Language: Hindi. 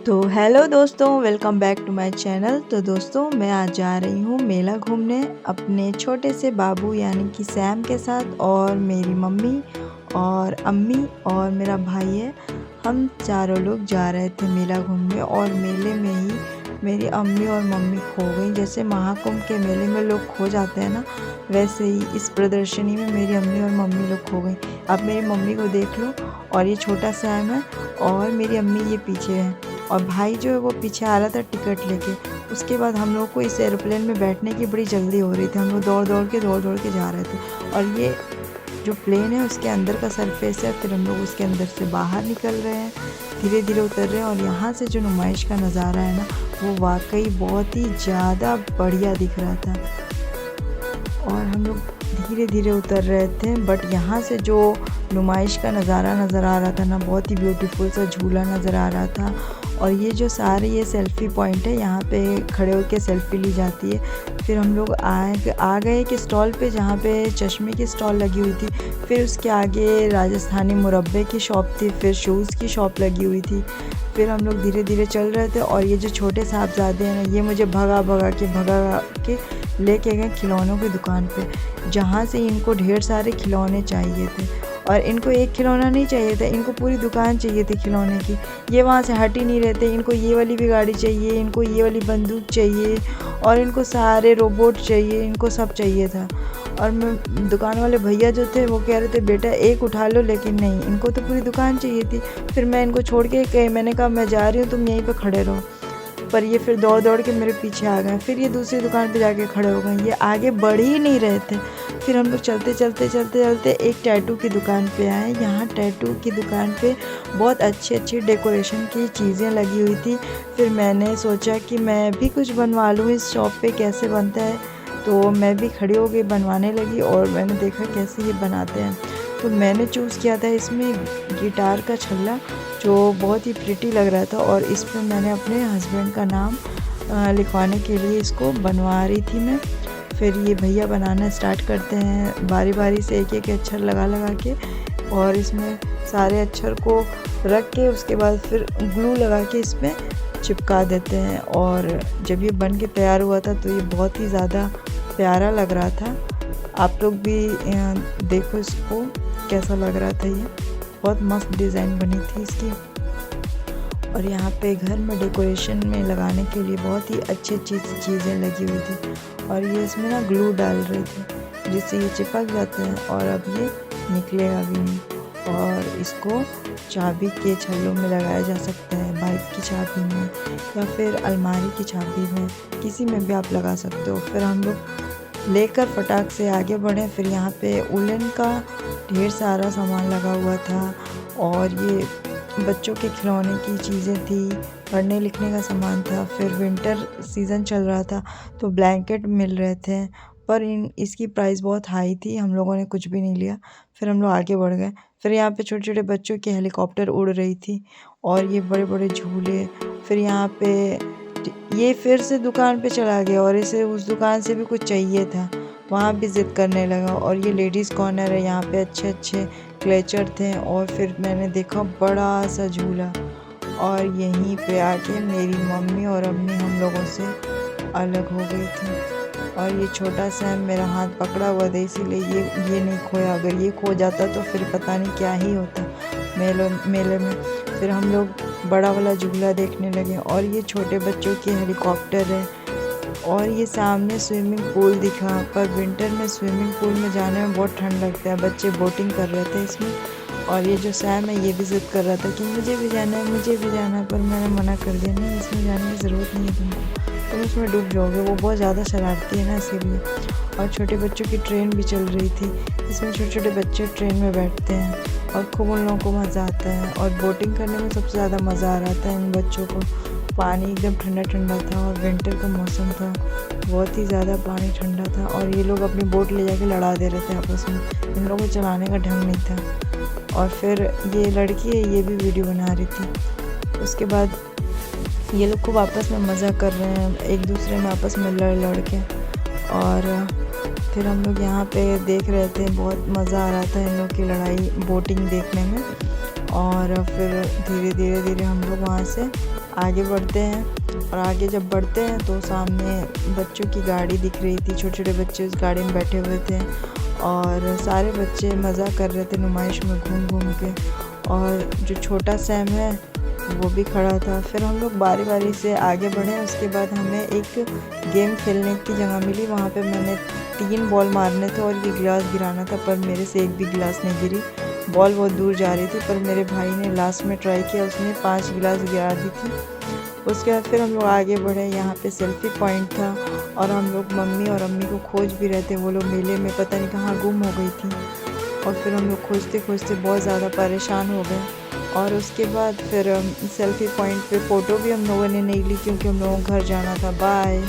तो हेलो दोस्तों, welcome back to my channel. तो दोस्तों, मैं आज जा रही हूँ मेला घूमने अपने छोटे से बाबू यानी कि सैम के साथ, और मेरी मम्मी और अम्मी और मेरा भाई है। हम चारों लोग जा रहे थे मेला घूमने, और मेले में ही मेरी अम्मी और मम्मी खो गई। जैसे महाकुंभ के मेले में लोग खो जाते हैं ना, वैसे ही इस प्रदर्शनी में मेरी अम्मी और मम्मी लोग खो गई। अब मेरी मम्मी को देख लो, और ये छोटा सैम है, और मेरी अम्मी ये पीछे है, और भाई जो है वो पीछे आ रहा था टिकट लेके। उसके बाद हम लोग को इस एरोप्लेन में बैठने की बड़ी जल्दी हो रही थी। हम लोग दौड़ दौड़ के जा रहे थे, और ये जो प्लेन है उसके अंदर का सरफेस है। फिर हम लोग उसके अंदर से बाहर निकल रहे हैं, धीरे धीरे उतर रहे हैं, और यहाँ से जो नुमाइश का नज़ारा है ना, वो वाकई बहुत ही ज़्यादा बढ़िया दिख रहा था। और हम लोग धीरे धीरे उतर रहे थे, बट यहाँ से जो नुमाइश का नज़ारा नज़र आ रहा था ना, बहुत ही ब्यूटीफुल सा झूला नज़र आ रहा था। और ये जो सारे ये सेल्फ़ी पॉइंट है, यहाँ पे खड़े होकर सेल्फ़ी ली जाती है। फिर हम लोग आ गए एक स्टॉल पे, जहाँ पे चश्मे की स्टॉल लगी हुई थी। फिर उसके आगे राजस्थानी मुरब्बे की शॉप थी, फिर शूज़ की शॉप लगी हुई थी। फिर हम लोग धीरे धीरे चल रहे थे, और ये जो छोटे साहबजादे हैं ना, ये मुझे भगा के लेके गए खिलौनों की दुकान पे, जहाँ से इनको ढेर सारे खिलौने चाहिए थे। और इनको एक खिलौना नहीं चाहिए था, इनको पूरी दुकान चाहिए थी खिलौने की। ये वहाँ से हट ही नहीं रहे थे। इनको ये वाली भी गाड़ी चाहिए, इनको ये वाली बंदूक चाहिए, और इनको सारे रोबोट चाहिए, इनको सब चाहिए था। और मैं दुकान वाले भैया जो थे वो कह रहे थे बेटा एक उठा लो, लेकिन नहीं, इनको तो पूरी दुकान चाहिए थी। फिर मैं इनको छोड़ के मैंने कहा मैं जा रही हूँ, तुम यहीं पर खड़े रहो। पर ये फिर दौड़ दौड़ के मेरे पीछे आ गए। फिर ये दूसरी दुकान पे जाके खड़े हो गए, ये आगे बढ़ ही नहीं रहे थे। फिर हम लोग चलते एक टैटू की दुकान पे आए। यहाँ टैटू की दुकान पे बहुत अच्छी डेकोरेशन की चीज़ें लगी हुई थी। फिर मैंने सोचा कि मैं भी कुछ बनवा लूँ, इस शॉप पे कैसे बनता है। तो मैं भी खड़ी हो गई, बनवाने लगी, और मैंने देखा कैसे ये बनाते हैं। तो मैंने चूज़ किया था इसमें गिटार का छल्ला, जो बहुत ही प्रिटी लग रहा था, और इस पर मैंने अपने हस्बैंड का नाम लिखवाने के लिए इसको बनवा रही थी मैं। फिर ये भैया बनाना स्टार्ट करते हैं, बारी बारी से एक एक अक्षर लगा के, और इसमें सारे अक्षर को रख के उसके बाद फिर ग्लू लगा के इसमें चिपका देते हैं। और जब ये बन के तैयार हुआ था तो ये बहुत ही ज़्यादा प्यारा लग रहा था। आप लोग भी देखो इसको कैसा लग रहा था। ये बहुत मस्त डिज़ाइन बनी थी इसकी। और यहाँ पे घर में डेकोरेशन में लगाने के लिए बहुत ही अच्छी चीज़ें लगी हुई थी। और ये इसमें ना ग्लू डाल रहे थे, जिससे ये चिपक जाते हैं, और अब ये निकलेगा भी नहीं। और इसको चाबी के छल्लों में लगाया जा सकता है, बाइक की चाबी में, या फिर अलमारी की चाबी में, किसी में भी आप लगा सकते हो। फिर हम लोग लेकर फटाक से आगे बढ़े। फिर यहाँ पे उलन का ढेर सारा सामान लगा हुआ था, और ये बच्चों के खिलौने की चीज़ें थी, पढ़ने लिखने का सामान था। फिर विंटर सीज़न चल रहा था, तो ब्लैंकेट मिल रहे थे, पर इसकी प्राइस बहुत हाई थी, हम लोगों ने कुछ भी नहीं लिया। फिर हम लोग आगे बढ़ गए। फिर यहाँ पे छोटे छोटे बच्चों की हेलीकॉप्टर उड़ रही थी, और ये बड़े बड़े झूले। फिर यहाँ पे ये फिर से दुकान पे चला गया, और इसे उस दुकान से भी कुछ चाहिए था, वहाँ भी ज़िद करने लगा। और ये लेडीज़ कॉर्नर है, यहाँ पे अच्छे क्लेचर थे। और फिर मैंने देखा बड़ा सा झूला, और यहीं पे आके मेरी मम्मी और अम्मी हम लोगों से अलग हो गई थी। और ये छोटा सा मेरा हाथ पकड़ा हुआ था, इसीलिए ये नहीं खोया। अगर ये खो जाता तो फिर पता नहीं क्या ही होता मेले में। फिर हम लोग बड़ा वाला झूला देखने लगे, और ये छोटे बच्चों की हेलीकॉप्टर है। और ये सामने स्विमिंग पूल दिखा, पर विंटर में स्विमिंग पूल में जाने में बहुत ठंड लगता है। बच्चे बोटिंग कर रहे थे इसमें, और ये जो सैम है ये भी ज़िद कर रहा था कि मुझे भी जाना है, पर मैंने मना कर दिया, नहीं इसमें जाने की ज़रूरत नहीं है तुमको, तुम इसमें डूब जाओगे। वो बहुत ज़्यादा शरारती है ना, इसीलिए। और छोटे बच्चों की ट्रेन भी चल रही थी, इसमें छोटे छोटे बच्चे ट्रेन में बैठते हैं, और खूब उन लोगों को मज़ा आता है। और बोटिंग करने में सबसे ज़्यादा मज़ा आ रहा था इन बच्चों को। पानी एकदम ठंडा ठंडा था, और विंटर का मौसम था, बहुत ही ज़्यादा पानी ठंडा था। और ये लोग अपनी बोट ले जाके लड़ा दे रहे थे आपस में, इन लोगों को चलाने का ढंग नहीं था। और फिर ये लड़की है, ये भी वीडियो बना रही थी। उसके बाद ये लोग खूब आपस में मज़ा कर रहे हैं, एक दूसरे में आपस में लड़ के। और फिर हम लोग यहाँ पे देख रहे थे, बहुत मज़ा आ रहा था इन लोग की लड़ाई बोटिंग देखने में। और फिर धीरे धीरे हम लोग वहाँ से आगे बढ़ते हैं। और आगे जब बढ़ते हैं तो सामने बच्चों की गाड़ी दिख रही थी, छोटे छोटे बच्चे उस गाड़ी में बैठे हुए थे और सारे बच्चे मज़ा कर रहे थे नुमाइश में घूम घूम के। और जो छोटा सैम है वो भी खड़ा था। फिर हम लोग बारी बारी से आगे बढ़े। उसके बाद हमें एक गेम खेलने की जगह मिली। वहाँ पे मैंने 3 बॉल मारने थे और ये गिलास गिराना था, पर मेरे से एक भी गिलास नहीं गिरी। बॉल बहुत दूर जा रही थी, पर मेरे भाई ने लास्ट में ट्राई किया, उसने 5 गिलास गिरा दी थी। उसके बाद फिर हम लोग आगे बढ़े। यहाँ पे सेल्फी पॉइंट था और हम लोग मम्मी और अम्मी को खोज भी रहे थे। वो लोग मेले में पता नहीं कहाँ गुम हो गई थी और फिर हम लोग खोजते खोजते बहुत ज़्यादा परेशान हो गए। और उसके बाद फिर सेल्फी पॉइंट पे फ़ोटो भी हम लोगों ने नहीं ली क्योंकि हम लोगों को घर जाना था। बाय।